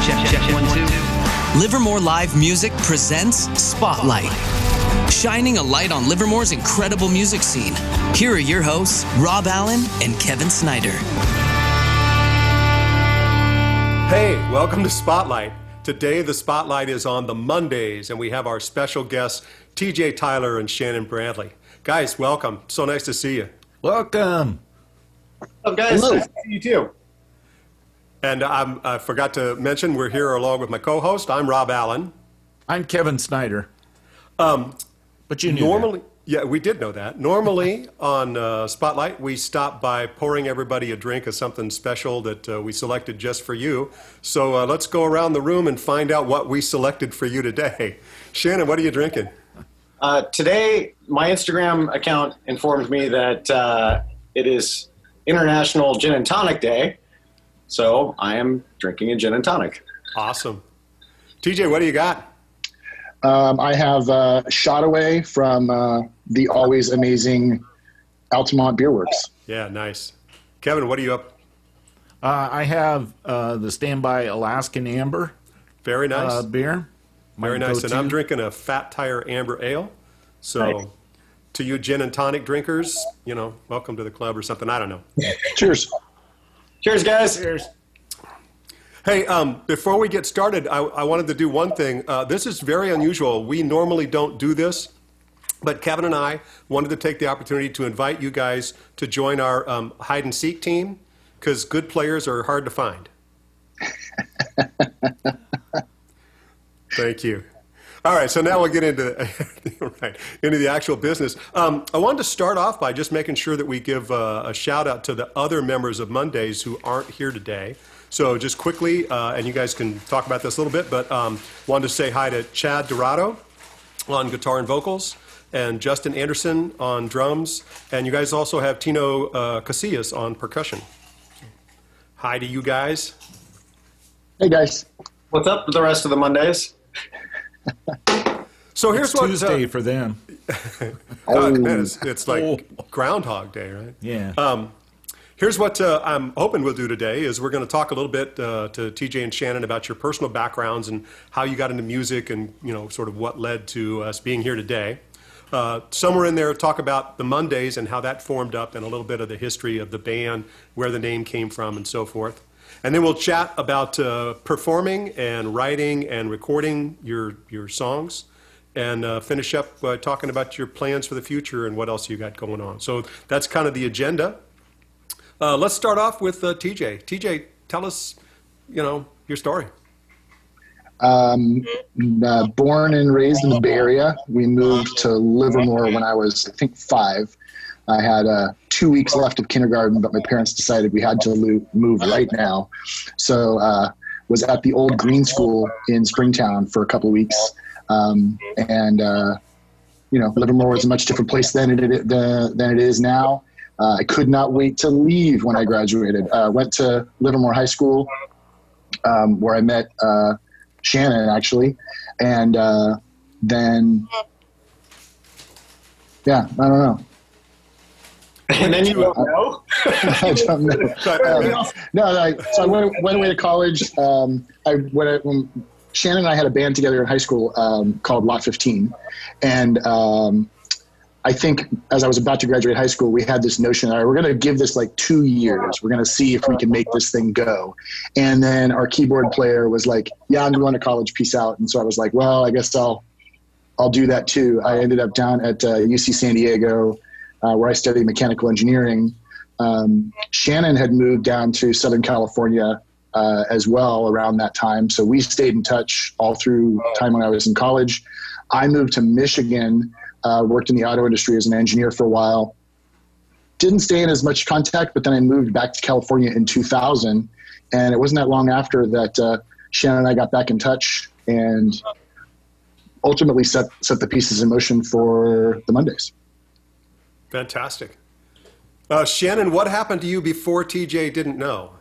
Check 1 2. Livermore Live Music presents Spotlight, shining a light on Livermore's incredible music scene. Here are your hosts, Rob Allen and Kevin Snyder. Hey, welcome to Spotlight. Today the spotlight is on the Mundaze, and we have our special guests, TJ Tyler and Shannon Bradley. Guys, welcome. So nice to see you. Welcome. What's up, guys? Hello. Nice to see you too. And I forgot to mention, we're here along with my co-host. I'm Rob Allen. I'm Kevin Snyder. But you knew normally, yeah, we did know that. Normally on Spotlight, we stop by pouring everybody a drink of something special that we selected just for you. So let's go around the room and find out what we selected for you today. Shannon, what are you drinking? Today, my Instagram account informed me that it is International Gin and Tonic Day, so I am drinking a gin and tonic. Awesome. TJ, what do you got? I have Shot Away from the always amazing Altamont Beer Works. Yeah, nice. Kevin, what are you up? I have the Standby Alaskan Amber. Very nice. Beer. Very nice. And I'm drinking a Fat Tire Amber Ale. So Nice. to you gin and tonic drinkers, you know, welcome to the club or something. I don't know. Cheers. Cheers, guys. Cheers. Hey, before we get started, I wanted to do one thing. This is very unusual. We normally don't do this, but Kevin and I wanted to take the opportunity to invite you guys to join our hide and seek team, because good players are hard to find. Thank you. All right, so now we'll get into into the actual business. I wanted to start off by just making sure that we give a shout out to the other members of Mundaze who aren't here today. So just quickly, and you guys can talk about this a little bit, but wanted to say hi to Chad Dorado on guitar and vocals, and Justin Anderson on drums, and you guys also have Tino Casillas on percussion. Hi to you guys. Hey, guys. What's up with the rest of the Mondays? So here's It's what Tuesday for them. man, it's like Groundhog Day, right? Yeah. Here's what I'm hoping we'll do today is we're going to talk a little bit to TJ and Shannon about your personal backgrounds and how you got into music and, you know, sort of what led to us being here today. Somewhere in there, talk about the Mundaze and how that formed up and a little bit of the history of the band, where the name came from and so forth. And then we'll chat about performing and writing and recording your songs, and finish up by talking about your plans for the future and what else you got going on. So that's kind of the agenda. Let's start off with TJ. TJ, tell us, you know, your story. Born and raised in the Bay Area. We moved to Livermore when I was, I think, 5. I had 2 weeks left of kindergarten, but my parents decided we had to move right now. So was at the old green school in Springtown for a couple of weeks. You know, Livermore was a much different place than it is now. I could not wait to leave when I graduated. Went to Livermore High School, where I met Shannon, actually. And then, yeah, I don't know. And then you don't know? I don't know. So I went away to college. When Shannon and I had a band together in high school called Lot 15. And I think as I was about to graduate high school, we had this notion, all right, we're going to give this like 2 years. We're going to see if we can make this thing go. And then our keyboard player was like, yeah, I'm going to college, peace out. And so I was like, well, I guess I'll do that too. I ended up down at UC San Diego, where I studied mechanical engineering. Shannon had moved down to Southern California as well around that time. So we stayed in touch all through time when I was in college. I moved to Michigan, worked in the auto industry as an engineer for a while. Didn't stay in as much contact, but then I moved back to California in 2000. And it wasn't that long after that Shannon and I got back in touch and ultimately set the pieces in motion for the Mundaze. Fantastic. Shannon, what happened to you before TJ didn't know?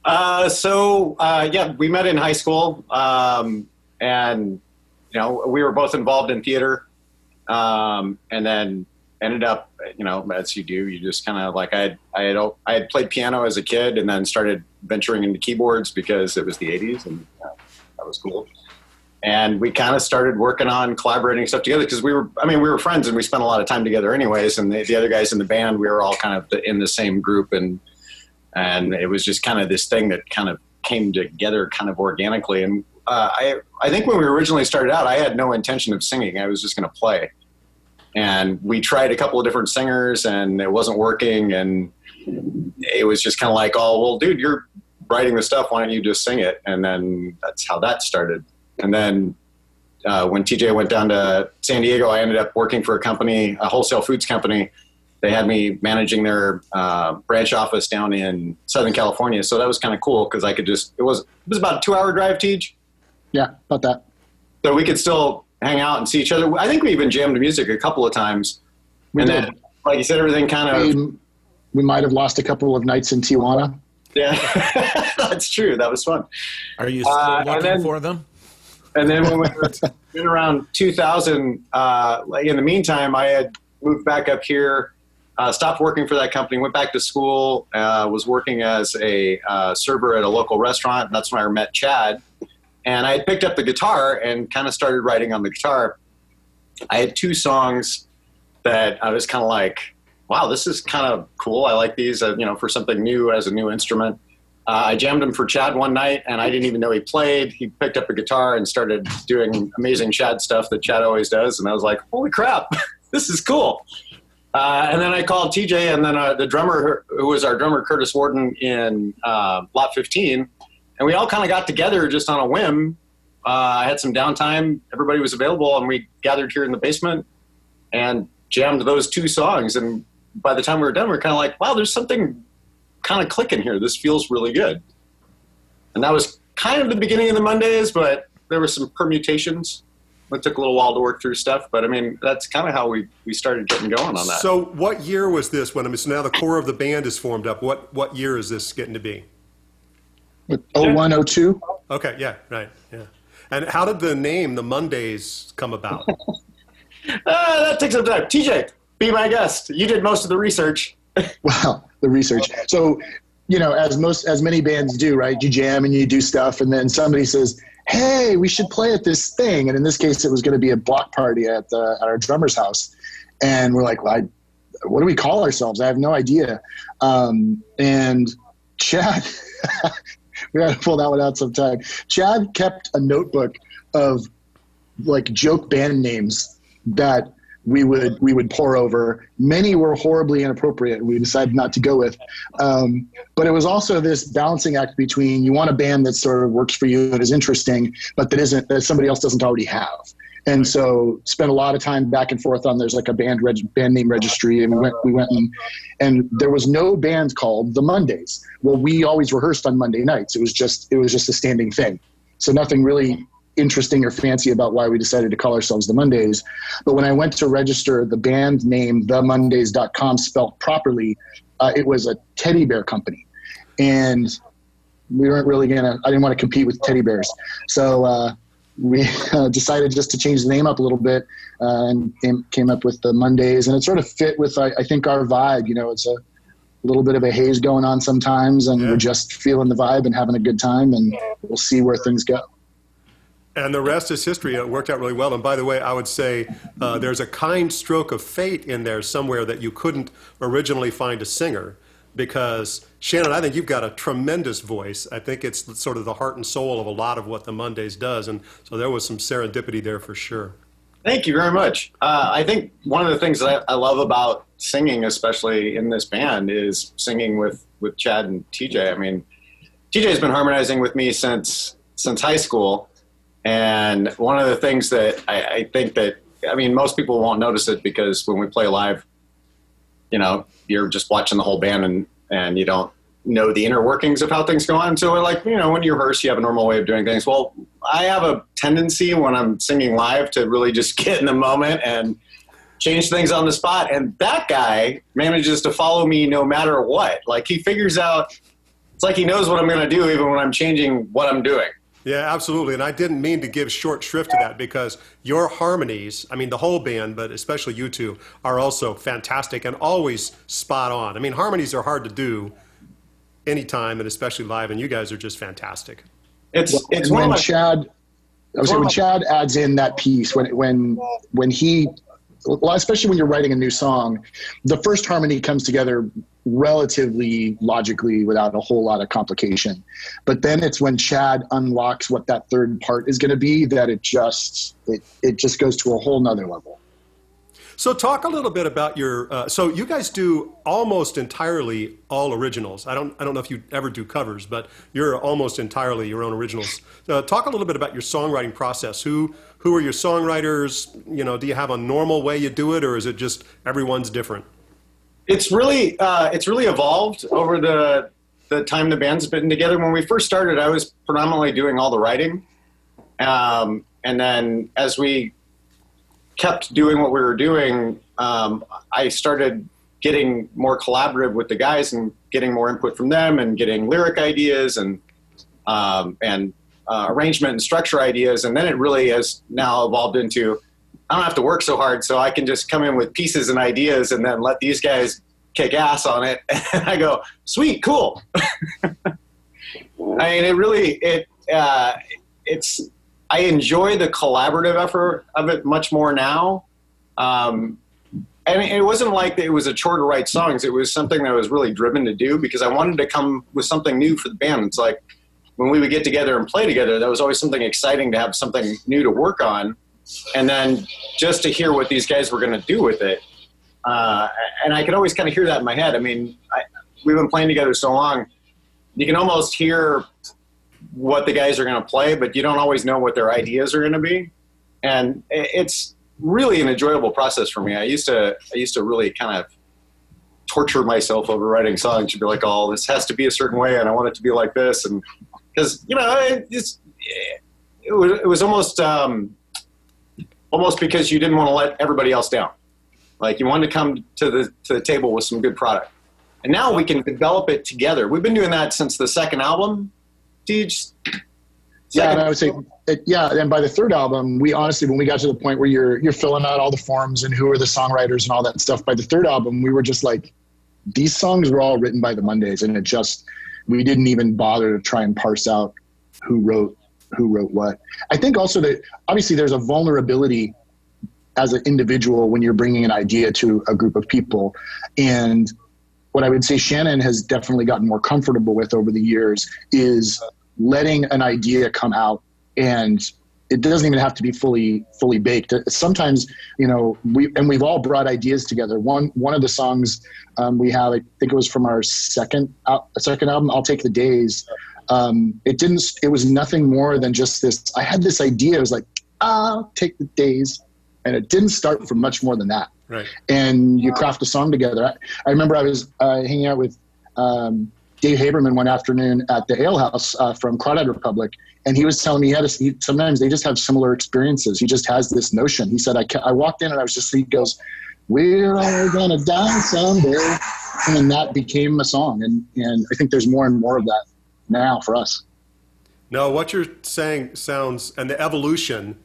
Yeah, we met in high school, and you know, we were both involved in theater, and then ended up, as you do, you just kind of like, I had played piano as a kid and then started venturing into keyboards because it was the 80s and that was cool. And we kind of started working on collaborating stuff together because we were friends and we spent a lot of time together anyways. And the other guys in the band, we were all kind of in the same group, and it was just kind of this thing that kind of came together kind of organically. And I think when we originally started out, I had no intention of singing. I was just going to play. And we tried a couple of different singers and it wasn't working. And it was just kind of like, oh, well, dude, you're writing the stuff. Why don't you just sing it? And then that's how that started. And then when TJ went down to San Diego, I ended up working for a company, a wholesale foods company. They had me managing their branch office down in Southern California. So that was kind of cool because I could it was about a 2-hour drive, TJ. Yeah, about that. So we could still hang out and see each other. I think we even jammed music a couple of times. We did. Then, like you said, everything kind of... We might have lost a couple of nights in Tijuana. Yeah, that's true. That was fun. Are you still looking for them? And then when we were in around 2000, like in the meantime, I had moved back up here, stopped working for that company, went back to school, was working as a server at a local restaurant. And that's when I met Chad. And I had picked up the guitar and kind of started writing on the guitar. I had 2 songs that I was kind of like, wow, this is kind of cool. I like these, for something new as a new instrument. I jammed him for Chad one night, and I didn't even know he played. He picked up a guitar and started doing amazing Chad stuff that Chad always does. And I was like, holy crap, this is cool. And then I called TJ, and then the drummer, who was our drummer, Curtis Warden, in Lot 15. And we all kind of got together just on a whim. I had some downtime. Everybody was available, and we gathered here in the basement and jammed those 2 songs. And by the time we were done, we were kind of like, wow, there's something kind of clicking here. This feels really good. And that was kind of the beginning of the Mundaze, but there were some permutations. It took a little while to work through stuff, but I mean, that's kind of how we started getting going on that. So what year was this when, so now the core of the band is formed up. What year is this getting to be? 01, 02? Okay, yeah, right, yeah. And how did the name, the Mundaze, come about? That takes some time. TJ, be my guest. You did most of the research. Wow, the research. So, as many bands do, right? You jam and you do stuff, and then somebody says, hey, we should play at this thing. And in this case, it was going to be a block party at our drummer's house. And we're like, well, what do we call ourselves? I have no idea. And Chad, we got to pull that one out sometime. Chad kept a notebook of like joke band names that we would pour over. Many were horribly inappropriate, and we decided not to go with. But it was also this balancing act between you want a band that sort of works for you, that is interesting, but that somebody else doesn't already have. And so spent a lot of time back and forth on, there's like a band name registry, and we went and there was no band called the Mundaze. Well, we always rehearsed on Monday nights. It was just a standing thing. So nothing really interesting or fancy about why we decided to call ourselves the Mundaze. But when I went to register the band name, themundaze.com, spelled properly, it was a teddy bear company. And we weren't really I didn't want to compete with teddy bears. So we decided just to change the name up a little bit and came up with the Mundaze. And it sort of fit with, I think, our vibe. It's a little bit of a haze going on sometimes, and we're just feeling the vibe and having a good time, and we'll see where things go. And the rest is history. It worked out really well. And by the way, I would say there's a kind stroke of fate in there somewhere that you couldn't originally find a singer, because Shannon, I think you've got a tremendous voice. I think it's sort of the heart and soul of a lot of what the Mundaze does. And so there was some serendipity there for sure. Thank you very much. I think one of the things that I love about singing, especially in this band, is singing with Chad and TJ. I mean, TJ's been harmonizing with me since high school. And one of the things that I think that, most people won't notice it because when we play live, you're just watching the whole band and you don't know the inner workings of how things go on. So like, when you rehearse, you have a normal way of doing things. Well, I have a tendency when I'm singing live to really just get in the moment and change things on the spot. And that guy manages to follow me no matter what. Like he figures out, it's like he knows what I'm going to do even when I'm changing what I'm doing. Yeah, absolutely. And I didn't mean to give short shrift to that because your harmonies, I mean, the whole band, but especially you two, are also fantastic and always spot on. I mean, harmonies are hard to do anytime and especially live, and you guys are just fantastic. It's And one of when my, Chad, I was saying, when Chad adds in that piece, when he, well, especially when you're writing a new song, the first harmony comes together relatively logically without a whole lot of complication. But then it's when Chad unlocks what that third part is going to be that it just goes to a whole nother level. So talk a little bit about your, so you guys do almost entirely all originals. I don't know if you ever do covers, but you're almost entirely your own originals. Talk a little bit about your songwriting process. Who are your songwriters? You know, do you have a normal way you do it, or is it just everyone's different? It's really evolved over the time the band's been together. When we first started, I was predominantly doing all the writing. And then as we kept doing what we were doing, I started getting more collaborative with the guys and getting more input from them and getting lyric ideas and arrangement and structure ideas. And then it really has now evolved into, I don't have to work so hard, so I can just come in with pieces and ideas and then let these guys kick ass on it. And I go, sweet, cool. I mean, I enjoy the collaborative effort of it much more now. And it wasn't like it was a chore to write songs. It was something that I was really driven to do because I wanted to come with something new for the band. It's like when we would get together and play together, that was always something exciting to have something new to work on. And then just to hear what these guys were going to do with it. And I could always kind of hear that in my head. I mean, we've been playing together so long, you can almost hear what the guys are going to play, but you don't always know what their ideas are going to be. And it's really an enjoyable process for me. I used to really kind of torture myself over writing songs. You'd be like, oh, this has to be a certain way, and I want it to be like this. And because, you know, it was almost because you didn't want to let everybody else down. Like you wanted to come to the table with some good product. And now we can develop it together. We've been doing that since the second album. Yeah, and I would say, and by the third album, we honestly, when we got to the point where you're filling out all the forms and who are the songwriters and all that stuff, by the third album, we were just like, these songs were all written by the Mundaze, and we didn't even bother to try and parse out who wrote what. I think also that obviously there's a vulnerability as an individual when you're bringing an idea to a group of people. And what I would say Shannon has definitely gotten more comfortable with over the years is letting an idea come out, and it doesn't even have to be fully baked. Sometimes, you know, we've all brought ideas together. One of the songs we have, I think it was from our second album, I'll Take the Days. It was nothing more than just this. I had this idea. It was like, I'll take the days. And it didn't start from much more than that. Right. And you craft a song together. I remember I was hanging out with Dave Haberman one afternoon at the Ale House from Crawdad Republic, and he was telling me sometimes they just have similar experiences. He just has this notion. He said, I walked in and he goes, we're all gonna die someday. And that became a song. And I think there's more and more of that now for us. No, what you're saying sounds, and the evolution,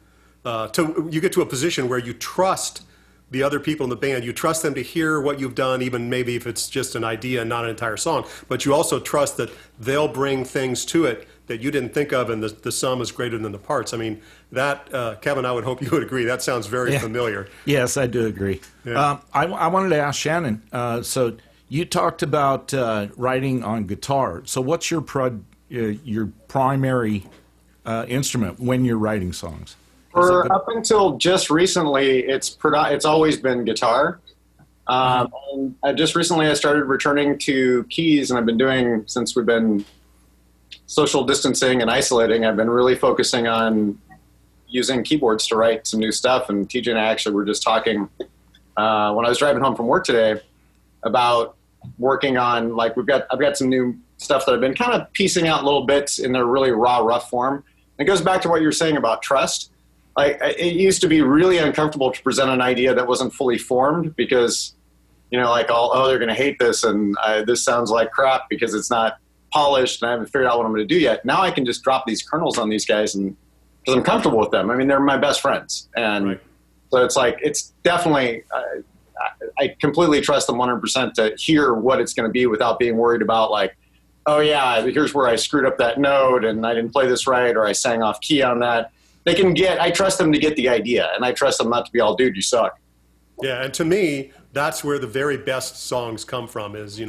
you get to a position where you trust the other people in the band. You trust them to hear what you've done, even maybe if it's just an idea and not an entire song. But you also trust that they'll bring things to it that you didn't think of, and the sum is greater than the parts. I mean, that, Kevin, I would hope you would agree. That sounds very familiar. Yes, I do agree. Yeah. I wanted to ask Shannon, so you talked about writing on guitar. So what's your primary instrument when you're writing songs? Up until just recently, it's always been guitar. Just recently I started returning to keys, and I've been doing, since we've been social distancing and isolating, I've been really focusing on using keyboards to write some new stuff. And TJ and I actually were just talking when I was driving home from work today about working on, like, I've got some new stuff that I've been kind of piecing out little bits in their really raw, rough form. And it goes back to what you were saying about trust. Like, it used to be really uncomfortable to present an idea that wasn't fully formed because, you know, like, they're going to hate this, and this sounds like crap because it's not polished and I haven't figured out what I'm going to do yet. Now I can just drop these kernels on these guys, and because I'm comfortable with them. I mean, they're my best friends, and so it's like it's definitely. I completely trust them 100% to hear what it's going to be without being worried about like, oh yeah, here's where I screwed up that note and I didn't play this right or I sang off key on that. I trust them to get the idea, and I trust them not to be all, dude, you suck. Yeah, and to me, that's where the very best songs come from is,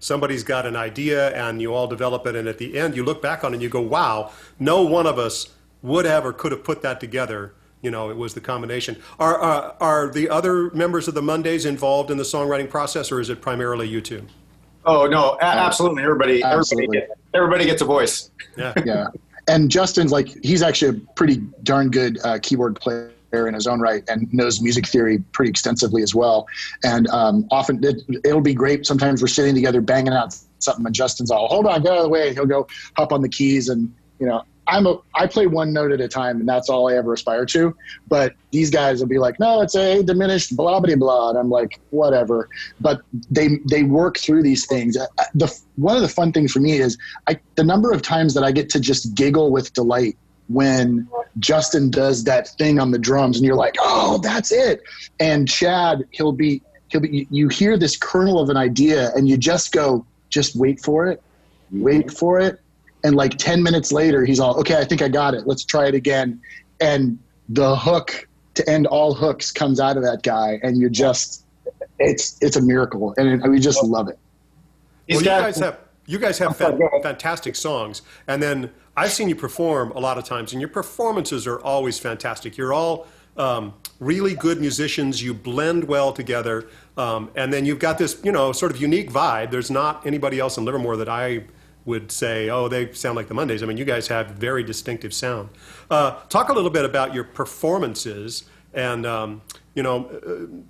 somebody's got an idea and you all develop it, and at the end you look back on it and you go, wow, no one of us would have or could have put that together. It was the combination. Are the other members of the Mundaze involved in the songwriting process, or is it primarily you two? Oh, no, absolutely. Everybody gets a voice. Yeah. Yeah. And Justin's he's actually a pretty darn good keyboard player in his own right and knows music theory pretty extensively as well. And often it'll be great. Sometimes we're sitting together banging out something and Justin's all, hold on, get out of the way. He'll go hop on the keys and, I play one note at a time and that's all I ever aspire to. But these guys will be like, no, it's a diminished blah, blah, blah. And I'm like, whatever. But they work through these things. One of the fun things for me is the number of times that I get to just giggle with delight when Justin does that thing on the drums and you're like, oh, that's it. And Chad, you hear this kernel of an idea and you just go, just wait for it. And 10 minutes later, he's all, okay, I think I got it. Let's try it again. And the hook to end all hooks comes out of that guy. And you're just, it's a miracle. And we just love it. Well, you guys have fantastic songs. And then I've seen you perform a lot of times, and your performances are always fantastic. You're all really good musicians. You blend well together. And then you've got this, sort of unique vibe. There's not anybody else in Livermore that I would say, oh, they sound like the Mundaze. I mean, you guys have very distinctive sound. Talk a little bit about your performances and,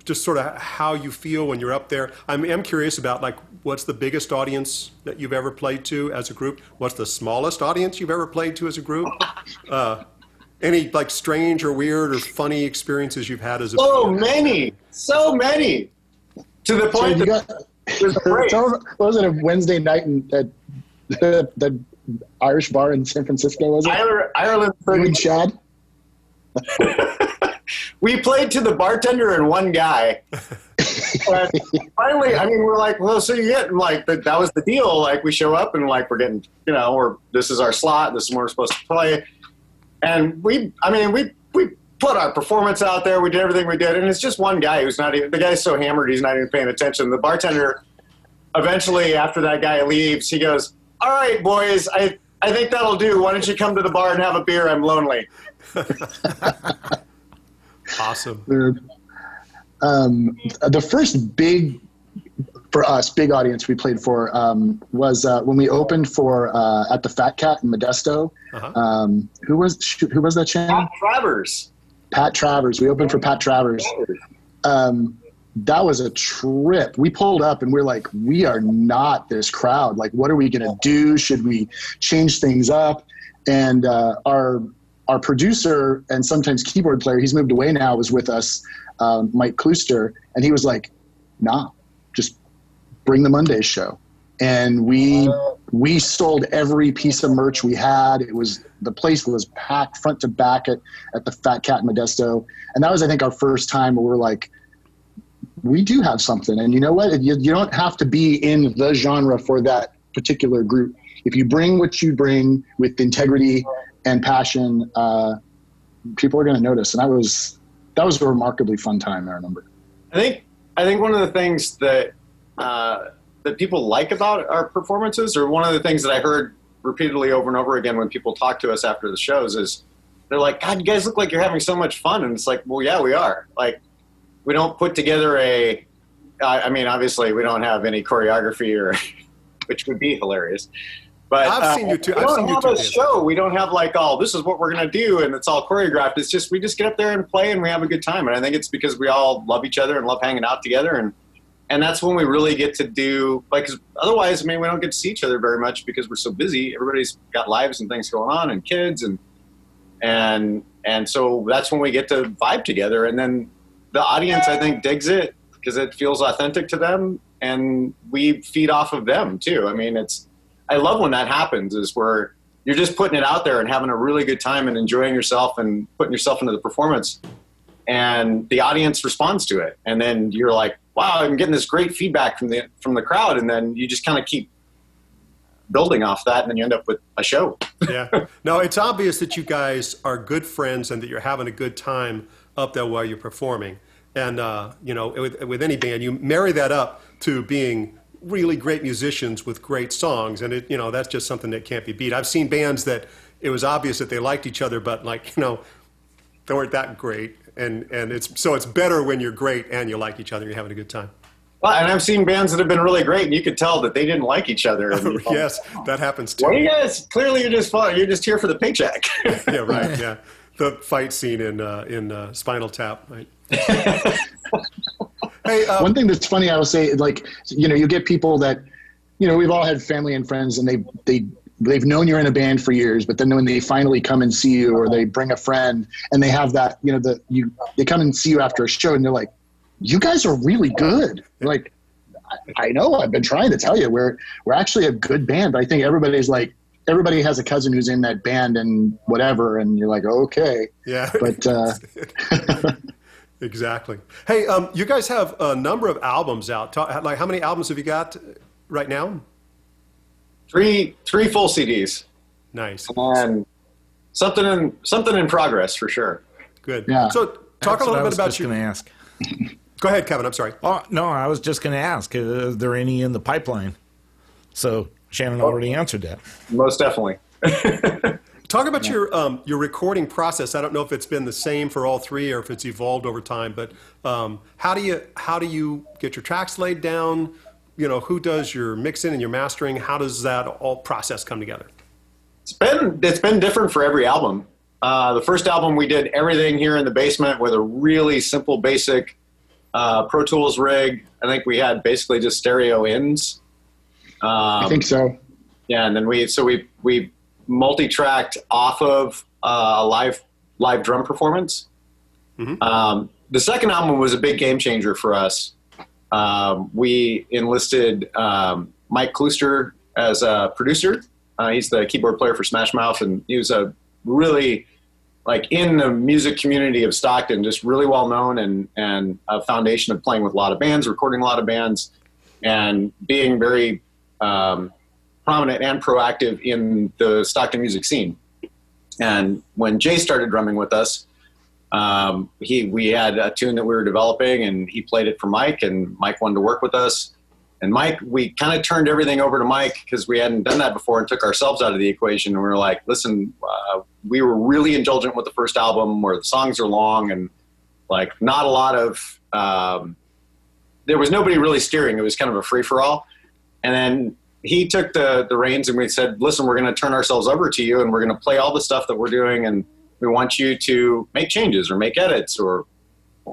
just sort of how you feel when you're up there. I'm curious about, what's the biggest audience that you've ever played to as a group? What's the smallest audience you've ever played to as a group? Any, strange or weird or funny experiences you've had as a band? So many. To the point was it a Wednesday night at the Irish bar in San Francisco, was it? Ireland. And Chad? We played to the bartender and one guy. And finally, we're like, well, so you get, that was the deal. We show up and we're getting, this is our slot. This is where we're supposed to play. And we put our performance out there. We did everything we did. And it's just one guy who's not even, the guy's so hammered, he's not even paying attention. The bartender, eventually, after that guy leaves, he goes, all right, boys, I think that'll do. Why don't you come to the bar and have a beer? I'm lonely. Awesome. The first big audience we played for was when we opened for at the Fat Cat in Modesto. Uh-huh. Who was that, Shannon? Pat Travers. We opened for Pat Travers. That was a trip. We pulled up and we're like, we are not this crowd. What are we going to do? Should we change things up? And our producer and sometimes keyboard player, he's moved away now, was with us, Mike Klooster. And he was like, nah, just bring the Mundaze show. And we sold every piece of merch we had. The place was packed front to back at the Fat Cat in Modesto. And that was, I think, our first time where we're like, we do have something. And you know what? You don't have to be in the genre for that particular group. If you bring what you bring with integrity and passion, people are going to notice. And that was a remarkably fun time, I remember. I think one of the things that people like about our performances, or one of the things that I heard repeatedly over and over again when people talk to us after the shows, is they're like, God, you guys look like you're having so much fun. And it's like, well, yeah, we are. We don't put together obviously we don't have any choreography which would be hilarious. But I've seen you too. We don't have a show. We don't have this is what we're going to do and it's all choreographed. It's just, we just get up there and play and we have a good time. And I think it's because we all love each other and love hanging out together. And that's when we really get to do, cause otherwise, we don't get to see each other very much because we're so busy. Everybody's got lives and things going on and kids. And so that's when we get to vibe together. And then the audience, I think, digs it because it feels authentic to them, and we feed off of them too. I love when that happens, is where you're just putting it out there and having a really good time and enjoying yourself and putting yourself into the performance, and the audience responds to it. And then you're like, wow, I'm getting this great feedback from the crowd. And then you just kind of keep building off that, and then you end up with a show. Yeah. No, it's obvious that you guys are good friends and that you're having a good time up there while you're performing. And, with any band, you marry that up to being really great musicians with great songs. And, that's just something that can't be beat. I've seen bands that it was obvious that they liked each other, but they weren't that great. And it's better when you're great and you like each other and you're having a good time. Well, and I've seen bands that have been really great, and you could tell that they didn't like each other. And yes, that happens too. Well, you guys, clearly you're just fun. You're just here for the paycheck. Yeah, right. Yeah, the fight scene in Spinal Tap. Right? Hey, one thing that's funny, I will say, you get people that, we've all had family and friends, and they've known you're in a band for years, but then when they finally come and see you, or they bring a friend and they have that, they come and see you after a show and they're like, you guys are really good. Like, I know, I've been trying to tell you, we're actually a good band, but I think everybody has a cousin who's in that band and whatever, and you're like, okay. Yeah. But exactly. Hey, you guys have a number of albums out. Like, how many albums have you got right now? Three full CDs. Nice. And something in progress for sure. Good. Yeah. So talk a little bit about going to ask. Go ahead, Kevin. I'm sorry. Oh, no, I was just going to ask, is there any in the pipeline? So Shannon already answered that. Most definitely. Talk about your recording process. I don't know if it's been the same for all three or if it's evolved over time, but how do you get your tracks laid down? Who does your mixing and your mastering? How does that all process come together? It's been different for every album. The first album, we did everything here in the basement with a really simple, basic Pro Tools rig. I think we had basically just stereo ins. I think so. Yeah, and then we multi-tracked off of a live drum performance. Mm-hmm. The second album was a big game changer for us. We enlisted Mike Klooster as a producer. He's the keyboard player for Smash Mouth, and he was a really, in the music community of Stockton, just really well known and a foundation of playing with a lot of bands, recording a lot of bands, and being very prominent and proactive in the Stockton music scene. And when Jay started drumming with us, we had a tune that we were developing, and he played it for Mike, and Mike wanted to work with us. And Mike, we kind of turned everything over to Mike because we hadn't done that before and took ourselves out of the equation. And we were like, listen, we were really indulgent with the first album where the songs are long and not a lot of, there was nobody really steering. It was kind of a free for all. And then he took the reins, and we said, listen, we're going to turn ourselves over to you, and we're going to play all the stuff that we're doing, and we want you to make changes or make edits or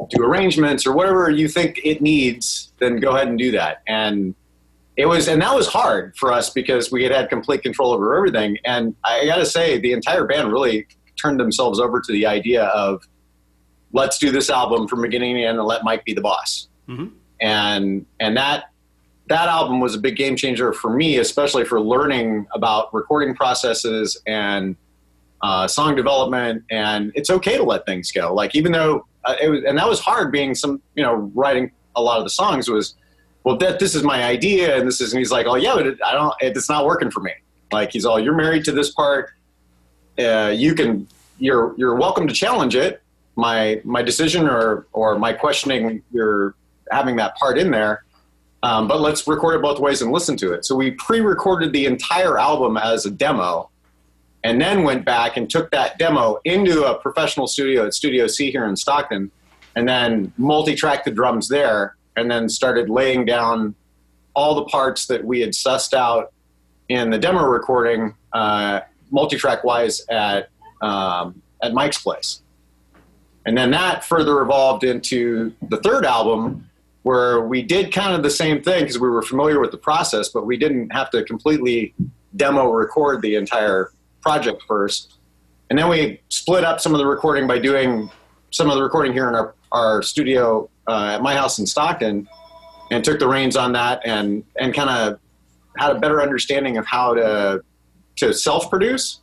do arrangements or whatever you think it needs, then go ahead and do that. And that was hard for us because we had complete control over everything. And I got to say, the entire band really turned themselves over to the idea of, let's do this album from beginning to end and let Mike be the boss. Mm-hmm. And that album was a big game changer for me, especially for learning about recording processes and song development. And it's okay to let things go. Even though and that was hard, being writing a lot of the songs was, well, this is my idea, and he's like, oh yeah, but it's not working for me. He's all, you're married to this part. You're welcome to challenge it. My decision or my questioning, you're having that part in there. But let's record it both ways and listen to it. So we pre-recorded the entire album as a demo, and then went back and took that demo into a professional studio at Studio C here in Stockton, and then multi-tracked the drums there, and then started laying down all the parts that we had sussed out in the demo recording, multi-track wise at Mike's place. And then that further evolved into the third album, where we did kind of the same thing because we were familiar with the process, but we didn't have to completely demo record the entire project first. And then we split up some of the recording by doing some of the recording here in our studio at my house in Stockton, and took the reins on that and kind of had a better understanding of how to self-produce.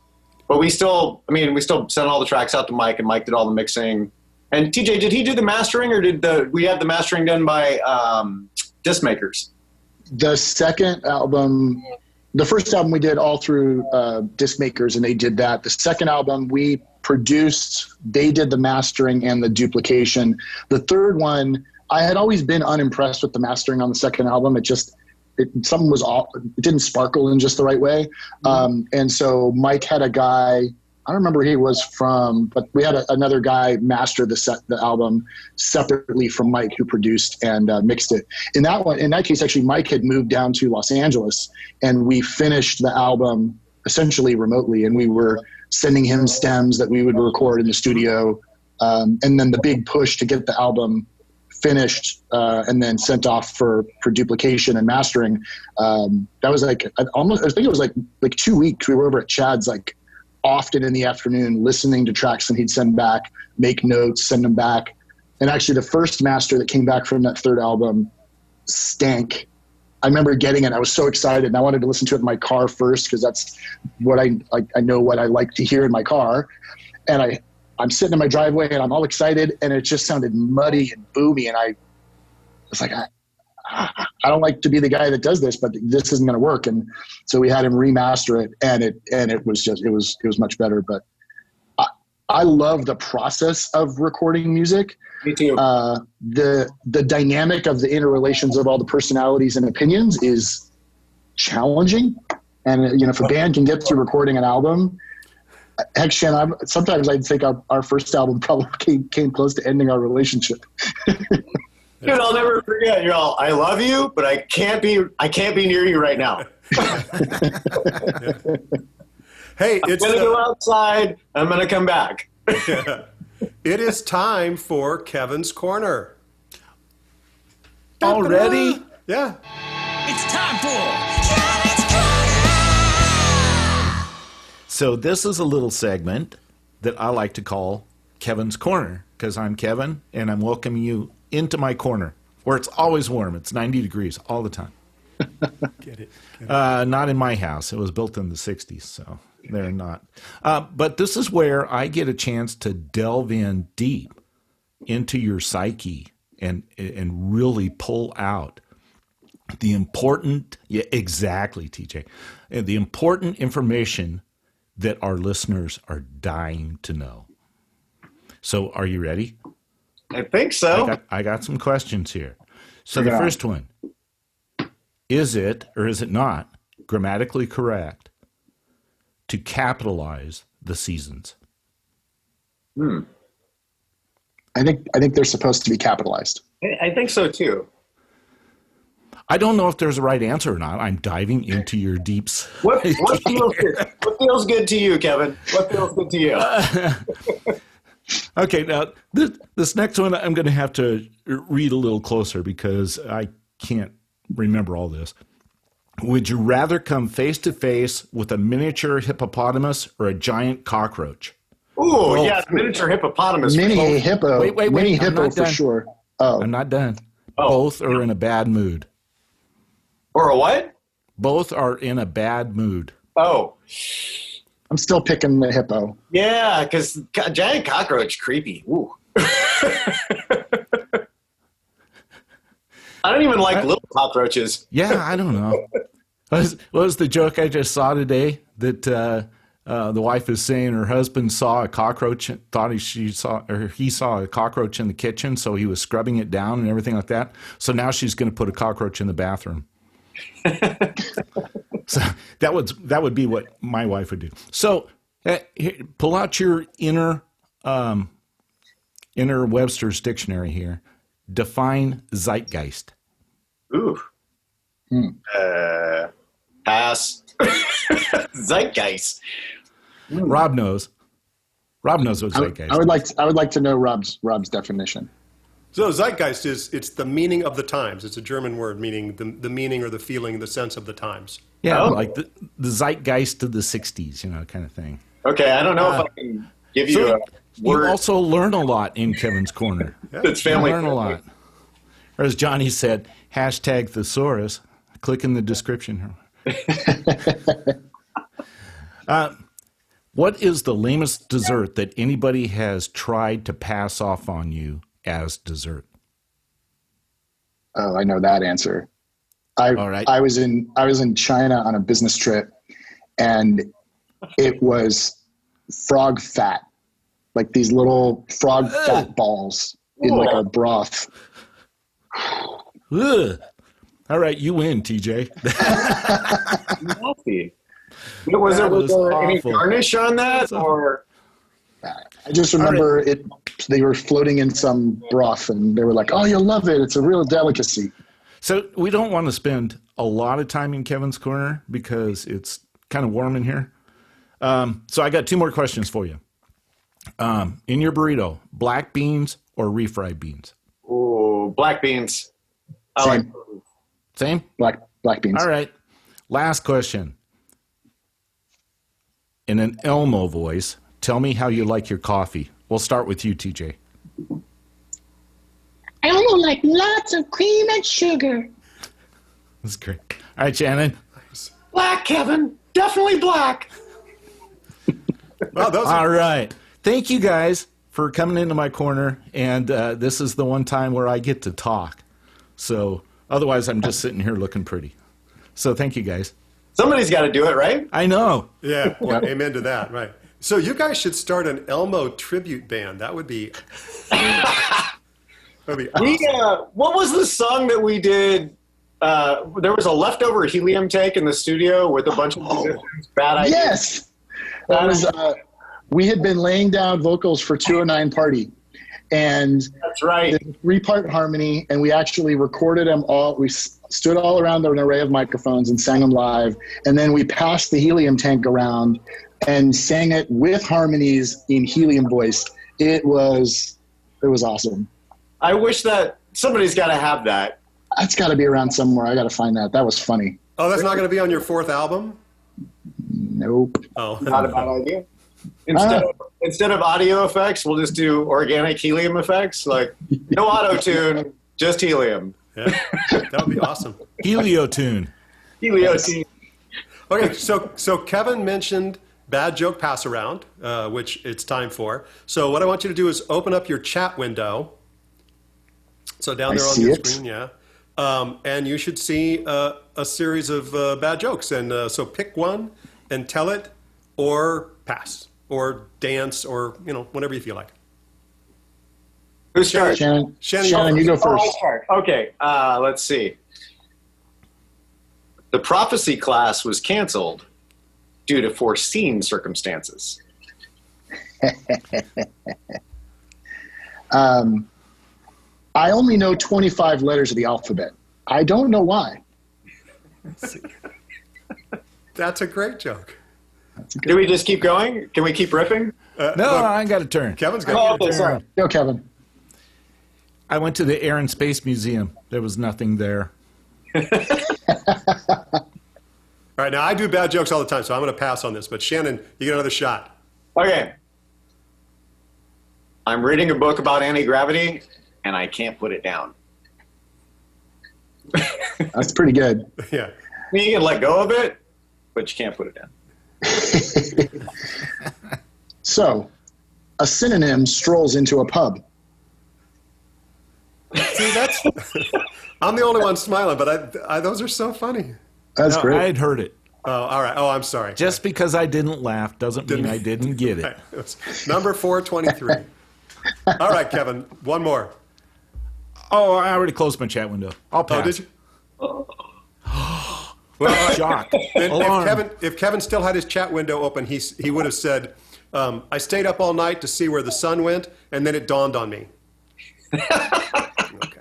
But we still sent all the tracks out to Mike, and Mike did all the mixing. And TJ, did he do the mastering, or did we have the mastering done by disc makers? The second album, the first album we did all through disc makers, and they did that. The second album we produced, they did the mastering and the duplication. The third one, I had always been unimpressed with the mastering on the second album. Something was off. It didn't sparkle in just the right way. And so Mike had a guy, I don't remember where he was from, but we had another guy master the album separately from Mike, who produced and mixed it. In that case, actually, Mike had moved down to Los Angeles, and we finished the album essentially remotely, and we were sending him stems that we would record in the studio. And then the big push to get the album finished and then sent off for duplication and mastering. That was like I think it was like 2 weeks. We were over at Chad's like often in the afternoon listening to tracks, and he'd send back, make notes, send them back. And actually the first master that came back from that third album stank. I remember getting it. I was so excited, and I wanted to listen to it in my car first, because that's what I know what I like to hear in my car. And I'm sitting in my driveway, and I'm all excited, and it just sounded muddy and boomy. And I was like, I don't like to be the guy that does this, but this isn't going to work. And so we had him remaster it, and it was much better. But I love the process of recording music. Me too. The dynamic of the interrelations of all the personalities and opinions is challenging. And if a band can get through recording an album, heck, Shannon, sometimes I think our first album probably came close to ending our relationship. Dude, I'll never forget. You're all, I love you, but I can't be near you right now. Hey, I'm gonna go outside. I'm gonna come back. It is time for Kevin's Corner. Already? Yeah. It's time for So this is a little segment that I like to call Kevin's Corner, because I'm Kevin, and I'm welcoming you into my corner, where it's always warm. It's 90 degrees all the time. Get it. Not in my house. It was built in the 60s, so they're not. But this is where I get a chance to delve in deep into your psyche and really pull out the important, yeah, exactly, TJ, the important information that our listeners are dying to know. So are you ready? I think so. I got some questions here. So the first one, is it or is it not grammatically correct to capitalize the seasons? I think they're supposed to be capitalized. I think so too. I don't know if there's a right answer or not. I'm diving into your deeps. What feels good? What feels good to you, Kevin? What feels good to you? Okay, now this next one I'm going to have to read a little closer because I can't remember all this. Would you rather come face to face with a miniature hippopotamus or a giant cockroach? Ooh, yeah, miniature hippopotamus. Mini hippo. Wait, Mini I'm hippo not for done. sure. Oh, I'm not done. Oh. Both are in a bad mood. Or a what? Both are in a bad mood. Oh, I'm still picking the hippo. yeah, because giant cockroach, creepy. Ooh. I don't even like little cockroaches. Yeah, I don't know. What was the joke I just saw today that the wife is saying her husband saw a cockroach, thought he saw a cockroach in the kitchen, so he was scrubbing it down and everything like that. So now she's going to put a cockroach in the bathroom. So that would be what my wife would do. So here, pull out your inner Webster's dictionary here. Define zeitgeist. Ooh. Pass. Zeitgeist. Rob knows. Rob knows what zeitgeist. I would like to know Rob's definition. So zeitgeist it's the meaning of the times. It's a German word meaning the meaning or the feeling, the sense of the times. Yeah, Oh. like the zeitgeist of the 60s, kind of thing. Okay, I don't know if I can give you So a you word also learn a lot in Kevin's Corner. that's You family. learn a lot. Or as Johnny said, hashtag thesaurus. Click in the description. What is the lamest dessert that anybody has tried to pass off on you as dessert? Oh, I know that answer. All right. I was in China on a business trip, and it was frog fat, like these little frog fat balls in like a broth. Ugh. All right, you win, TJ. Nasty. Was there any garnish on that, or? I just remember they were floating in some broth, and they were like, "Oh, you'll love it. It's a real delicacy." So we don't want to spend a lot of time in Kevin's corner because it's kind of warm in here. So I got 2 more questions for you. In your burrito, black beans or refried beans? Ooh, black beans. Same? Black beans. All right. Last question. In an Elmo voice, tell me how you like your coffee. We'll start with you, TJ. I also like lots of cream and sugar. That's great. All right, Shannon. Black, Kevin. Definitely black. Well, All right. Thank you guys for coming into my corner. And this is the one time where I get to talk. So otherwise, I'm just sitting here looking pretty. So thank you guys. Somebody's got to do it, right? I know. Yeah, amen to that, right. So you guys should start an Elmo tribute band. That would be awesome. What was the song that we did? There was a leftover helium tank in the studio with a bunch of musicians. Bad idea. Yes, that was. We had been laying down vocals for 209 Party, and That's right. 3-part harmony, and we actually recorded them all. We stood all around an array of microphones and sang them live, and then we passed the helium tank around and sang it with harmonies in helium voice. It was awesome. I wish that somebody's got to have that. That's got to be around somewhere. I got to find that. That was funny. Oh, that's not going to be on your 4th album? Nope. Oh, Not a bad idea. Instead of audio effects, we'll just do organic helium effects. Like no auto tune, just helium. Yeah, that would be awesome. Heliotune. Heliotune. Okay, so Kevin mentioned bad joke pass around, which it's time for. So what I want you to do is open up your chat window. So down there on your screen, yeah. And you should see a series of bad jokes. And so pick one and tell it, or pass, or dance, or whatever you feel like. Who starts? Shannon, you go first. I'll start. Okay, let's see. The prophecy class was canceled due to foreseen circumstances. I only know 25 letters of the alphabet. I don't know why. That's a great joke. Do we just keep going? Can we keep riffing? No, I got a turn. Kevin's got okay, sorry. Go, Kevin. I went to the Air and Space Museum. There was nothing there. All right, now I do bad jokes all the time, so I'm going to pass on this. But Shannon, you get another shot. Okay. I'm reading a book about anti-gravity, and I can't put it down. That's pretty good. Yeah. You can let go of it, but you can't put it down. So, a synonym strolls into a pub. See, that's. I'm the only one smiling, but those are so funny. That's No, great. I had heard it. Oh, all right. Oh, I'm sorry. Just because I didn't laugh doesn't mean I didn't get it. It was number 423. All right, Kevin, one more. Oh, I already closed my chat window. I'll pass. Oh, did you? Well, Shock. if Kevin still had his chat window open, he would have said, I stayed up all night to see where the sun went, and then it dawned on me. Okay.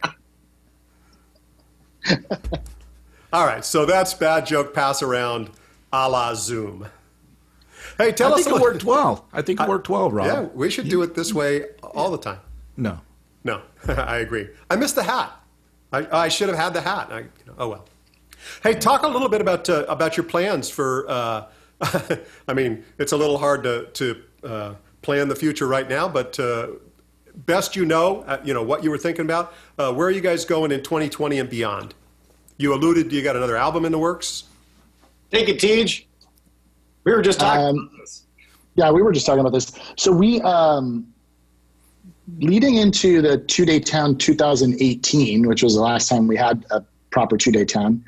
All right, so that's bad joke pass around a la Zoom. Hey, tell us. I think it worked well. I think it worked well, Rob. Yeah, we should do it this way all the time. No. No, I agree. I missed the hat. I should have had the hat. Oh well. Hey, talk a little bit about your plans for. I mean, it's a little hard to plan the future right now, but best you know what you were thinking about. Where are you guys going in 2020 and beyond? You alluded you got another album in the works. Take it, Tej. We were just talking about this. Yeah, we were just talking about this. So we, leading into the 2-Day Town 2018, which was the last time we had a proper 2-Day Town,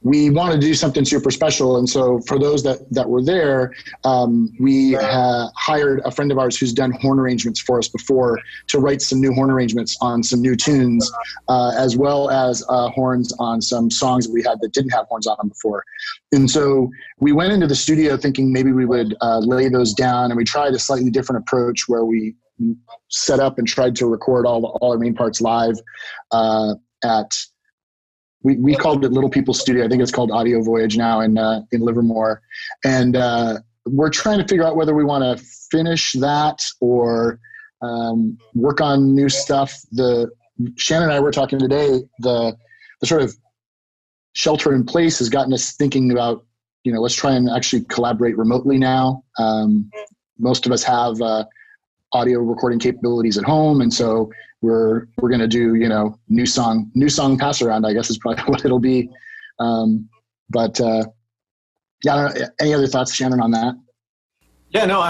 we wanted to do something super special. And so for those that were there, we hired a friend of ours who's done horn arrangements for us before to write some new horn arrangements on some new tunes, as well as horns on some songs that we had that didn't have horns on them before. And so we went into the studio thinking maybe we would lay those down, and we tried a slightly different approach where we set up and tried to record all our main parts live at we called it Little People Studio. I think it's called Audio Voyage now in Livermore. And we're trying to figure out whether we want to finish that or work on new stuff. Shannon and I were talking today, the sort of shelter in place has gotten us thinking about, let's try and actually collaborate remotely now. Most of us have audio recording capabilities at home. And so we're going to do, new song pass around, I guess is probably what it'll be. But yeah, I don't know, any other thoughts, Shannon, on that? Yeah, no,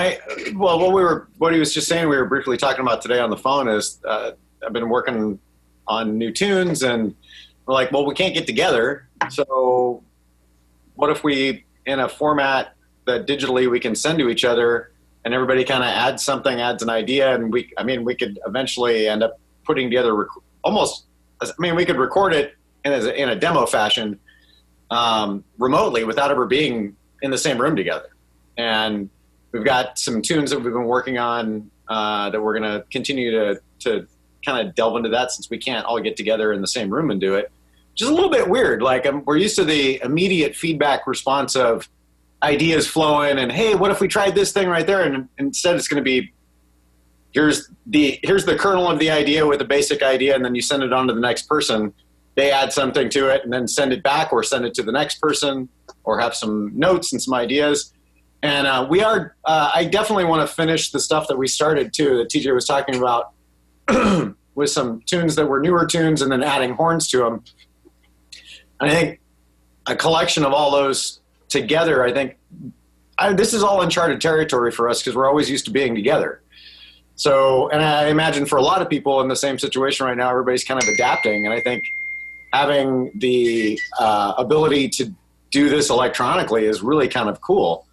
what he was just saying, we were briefly talking about today on the phone is, I've been working on new tunes and we're like, well, we can't get together. So what if we, in a format that digitally we can send to each other, and everybody kind of adds an idea, and we could eventually end up putting together we could record it in a demo fashion remotely without ever being in the same room together. And we've got some tunes that we've been working on that we're going to continue to kind of delve into that, since we can't all get together in the same room and do it. Just a little bit weird. Like, we're used to the immediate feedback response of ideas flowing and, hey, what if we tried this thing right there? And instead it's going to be, here's the kernel of the idea with a basic idea, and then you send it on to the next person. They add something to it and then send it back, or send it to the next person, or have some notes and some ideas. And I definitely want to finish the stuff that we started too, that TJ was talking about, with some tunes that were newer tunes and then adding horns to them. And I think a collection of all those together, this is all uncharted territory for us, because we're always used to being together. So, and I imagine for a lot of people in the same situation right now, everybody's kind of adapting. And I think having the ability to do this electronically is really kind of cool.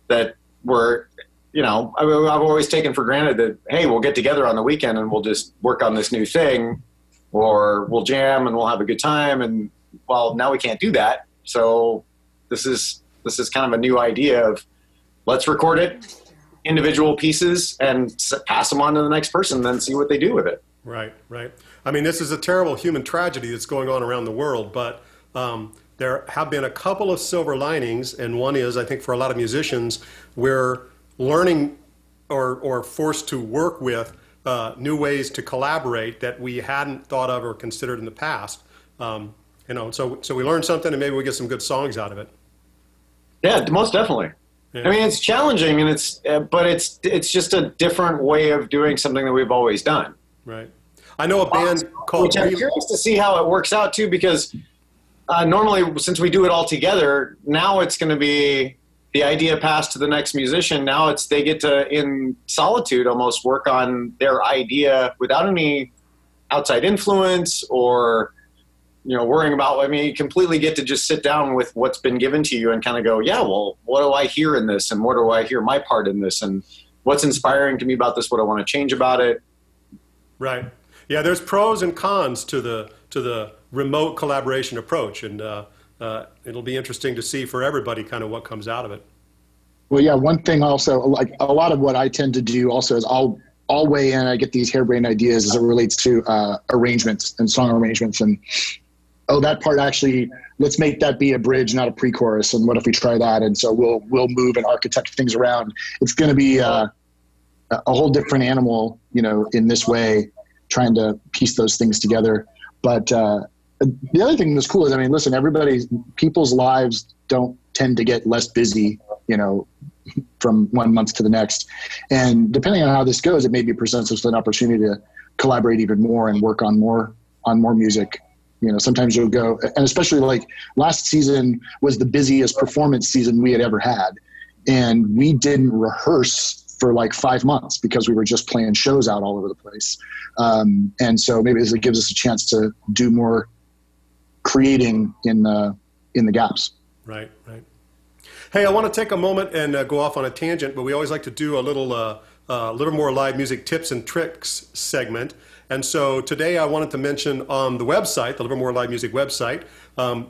That we're, I've always taken for granted that, hey, we'll get together on the weekend and we'll just work on this new thing, or we'll jam and we'll have a good time. And well, now we can't do that. So this is kind of a new idea of, let's record it, individual pieces, and pass them on to the next person, then see what they do with it. Right. I mean, this is a terrible human tragedy that's going on around the world, but there have been a couple of silver linings, and one is, I think for a lot of musicians, we're learning or forced to work with new ways to collaborate that we hadn't thought of or considered in the past. So we learned something, and maybe we get some good songs out of it. Yeah, most definitely. Yeah. I mean, it's challenging, and but it's just a different way of doing something that we've always done. Right. I know a band called. Which I'm curious to see how it works out too, because normally, since we do it all together, now it's going to be the idea passed to the next musician. Now they get to, in solitude, almost work on their idea without any outside influence or, worrying about, you completely get to just sit down with what's been given to you and kind of go, yeah, well, what do I hear in this? And what do I hear my part in this? And what's inspiring to me about this? What I want to change about it? Right. Yeah, there's pros and cons to the remote collaboration approach. And it'll be interesting to see for everybody kind of what comes out of it. Well, yeah, one thing also, like a lot of what I tend to do also is I'll weigh in, I get these harebrained ideas as it relates to arrangements and song arrangements, and that part actually, let's make that be a bridge, not a pre-chorus. And what if we try that? And so we'll move and architect things around. It's going to be a whole different animal, in this way, trying to piece those things together. But the other thing that's cool is, listen, people's lives don't tend to get less busy, from one month to the next. And depending on how this goes, it maybe presents us with an opportunity to collaborate even more and work on more music You know, sometimes you'll go, and especially like last season was the busiest performance season we had ever had. And we didn't rehearse for like 5 months because we were just playing shows out all over the place. And so maybe it gives us a chance to do more creating in the gaps. Right, right. Hey, I want to take a moment and go off on a tangent, but we always like to do a little more live music tips and tricks segment. And so today I wanted to mention on the website, the Livermore Live Music website,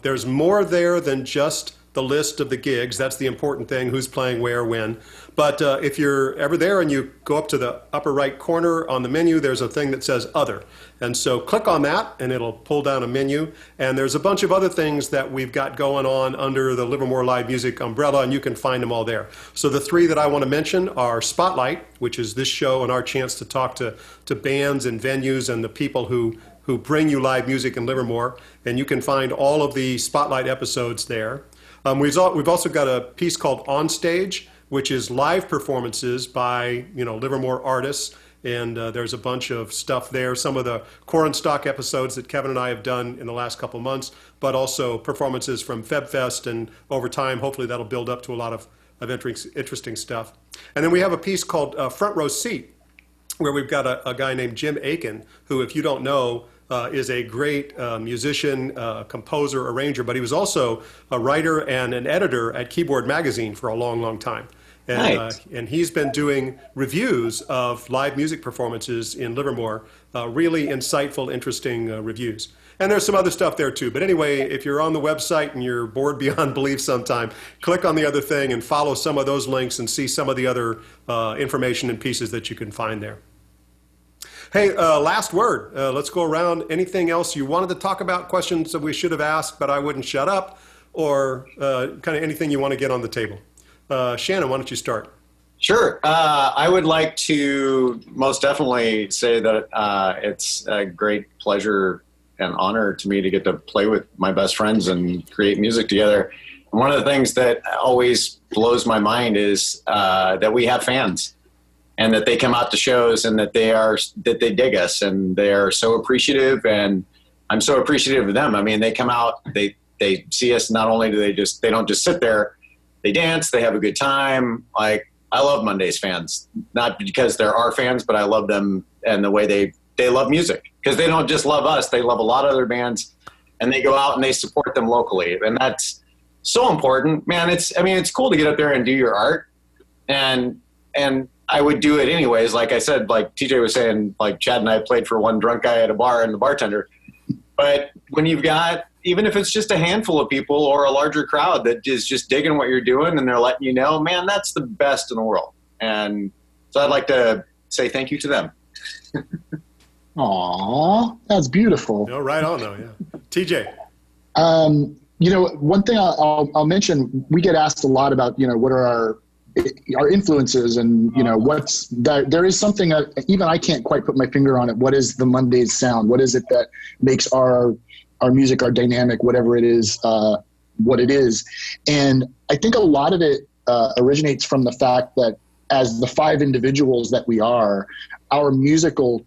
there's more there than just the list of the gigs. That's the important thing, who's playing where, when. But if you're ever there and you go up to the upper right corner on the menu, there's a thing that says Other. And so click on that and it'll pull down a menu. And there's a bunch of other things that we've got going on under the Livermore Live Music umbrella, and you can find them all there. So the three that I want to mention are Spotlight, which is this show and our chance to talk to bands and venues and the people who bring you live music in Livermore. And you can find all of the Spotlight episodes there. We've also got a piece called On Stage, which is live performances by, Livermore artists. And there's a bunch of stuff there, some of the Core and Stock episodes that Kevin and I have done in the last couple of months, but also performances from FebFest, and over time, hopefully that'll build up to a lot of interesting stuff. And then we have a piece called Front Row Seat, where we've got a guy named Jim Aiken, who, if you don't know, is a great musician, composer, arranger, but he was also a writer and an editor at Keyboard Magazine for a long, long time. And, Nice. And he's been doing reviews of live music performances in Livermore, really insightful, interesting reviews. And there's some other stuff there too. But anyway, if you're on the website and you're bored beyond belief sometime, click on the other thing and follow some of those links and see some of the other information and pieces that you can find there. Hey, last word. Let's go around. Anything else you wanted to talk about, questions that we should have asked but I wouldn't shut up, or kind of anything you want to get on the table? Shannon, why don't you start? Sure. I would like to most definitely say that it's a great pleasure and honor to me to get to play with my best friends and create music together. And one of the things that always blows my mind is that we have fans, and that they come out to shows, and that they dig us, and they are so appreciative, and I'm so appreciative of them. I mean, they come out, they see us. Not only do they don't just sit there, they dance, they have a good time. Like, I love Mundaze fans, not because they're our fans, but I love them and the way they love music, because they don't just love us, they love a lot of other bands, and they go out and they support them locally. And that's so important, man. It's cool to get up there and do your art, and I would do it anyways. Like I said, like TJ was saying, like Chad and I played for one drunk guy at a bar and the bartender. But when you've got, even if it's just a handful of people or a larger crowd that is just digging what you're doing and they're letting you know, man, that's the best in the world. And so I'd like to say thank you to them. Aw, that's beautiful. No, right on though, yeah. TJ. One thing I'll mention, we get asked a lot about, what are our influences, and what's that. There is something that even I can't quite put my finger on it. What is the Mundaze sound? What is it that makes our music, our dynamic, whatever it is, what it is? And I think a lot of it originates from the fact that as the 5 individuals that we are, our musical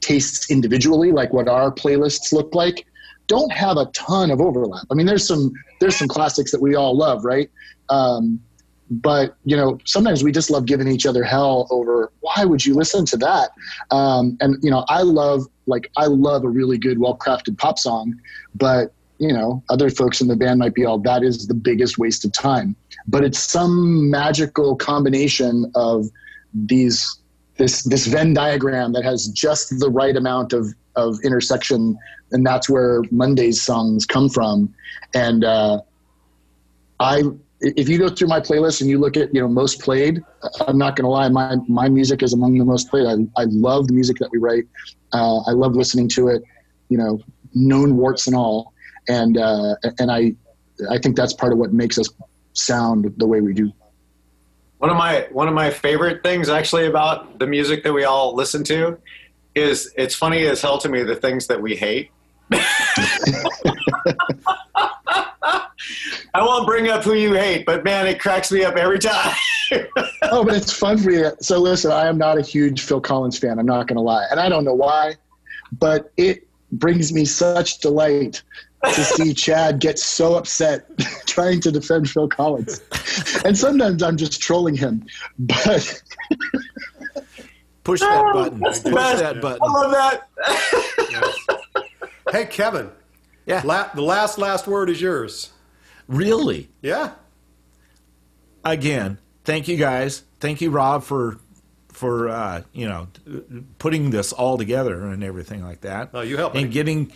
tastes individually, like what our playlists look like, don't have a ton of overlap. I mean, there's some classics that we all love, right? But, sometimes we just love giving each other hell over, why would you listen to that? I love a really good, well-crafted pop song, but, other folks in the band might be all, that is the biggest waste of time. But it's some magical combination of this Venn diagram that has just the right amount of intersection, and that's where Mundaze songs come from. And if you go through my playlist and you look at, most played, I'm not going to lie, my music is among the most played. I love the music that we write. I love listening to it, known warts and all. And I think that's part of what makes us sound the way we do. One of my favorite things actually about the music that we all listen to is, it's funny as hell to me, the things that we hate. I won't bring up who you hate, but man, it cracks me up every time. Oh, but it's fun for you. So listen, I am not a huge Phil Collins fan. I'm not going to lie. And I don't know why, but brings me such delight to see Chad get so upset trying to defend Phil Collins. And sometimes I'm just trolling him, but push that button. Push that button. I love that. Yes. Hey, Kevin. Yeah. The last word is yours. Really? Yeah. Again, thank you guys. Thank you, Rob, for putting this all together and everything like that. Oh, you helped me. And getting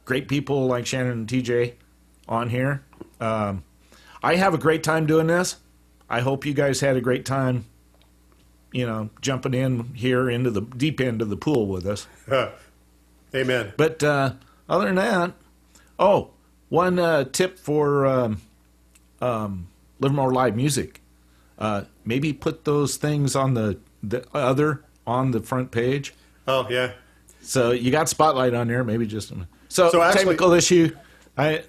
great people like Shannon and TJ on here. I have a great time doing this. I hope you guys had a great time, jumping in here into the deep end of the pool with us. Amen. But other than that, one tip for Livermore Live Music. Maybe put those things on the front page. Oh, yeah. So you got Spotlight on there. Maybe just so actually, technical issue. I'm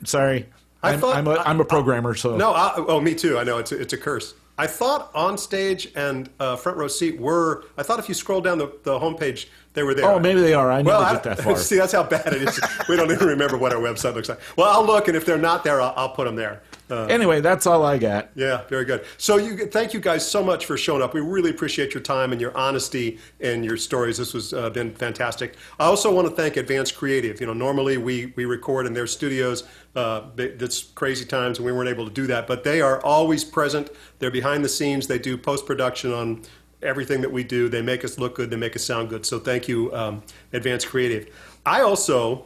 a programmer. So no. Me too. I know it's a curse. I thought On Stage and Front Row Seat were. I thought if you scroll down the homepage, they were there. Oh, maybe they are. I never get that far. See, that's how bad it is. We don't even remember what our website looks like. Well, I'll look, and if they're not there, I'll put them there. Anyway, that's all I got. Yeah, very good. So thank you guys so much for showing up. We really appreciate your time and your honesty and your stories. This was been fantastic. I also want to thank Advanced Creative. Normally we record in their studios. It's crazy times, and we weren't able to do that. But they are always present. They're behind the scenes. They do post-production on everything that we do. They make us look good. They make us sound good. So thank you, Advanced Creative. I also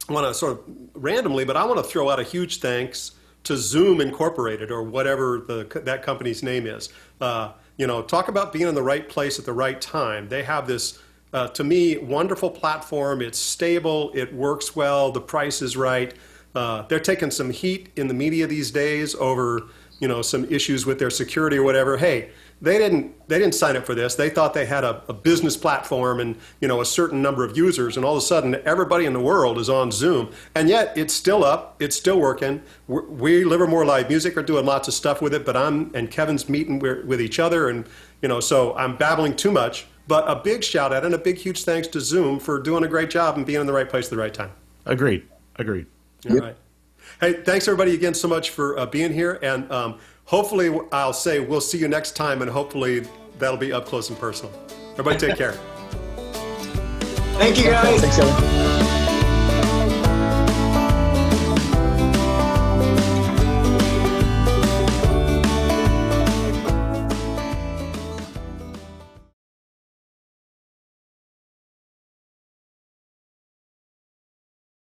want to sort of randomly, but I want to throw out a huge thanks to Zoom Incorporated, or whatever that company's name is. Talk about being in the right place at the right time. They have this, to me, wonderful platform. It's stable. It works well. The price is right. They're taking some heat in the media these days over, some issues with their security or whatever. Hey, they didn't sign up for this. They thought they had a business platform and a certain number of users, and all of a sudden everybody in the world is on Zoom, and yet it's still up, it's still working. We Livermore Live Music are doing lots of stuff with it, but and Kevin's meeting with each other, and so I'm babbling too much. But a big shout out and a big huge thanks to Zoom for doing a great job and being in the right place at the right time. Agreed. All right. Hey, thanks everybody again so much for being here, and hopefully I'll say we'll see you next time, and hopefully that'll be up close and personal. Everybody take care. Thank you, guys. Thanks, Ellen.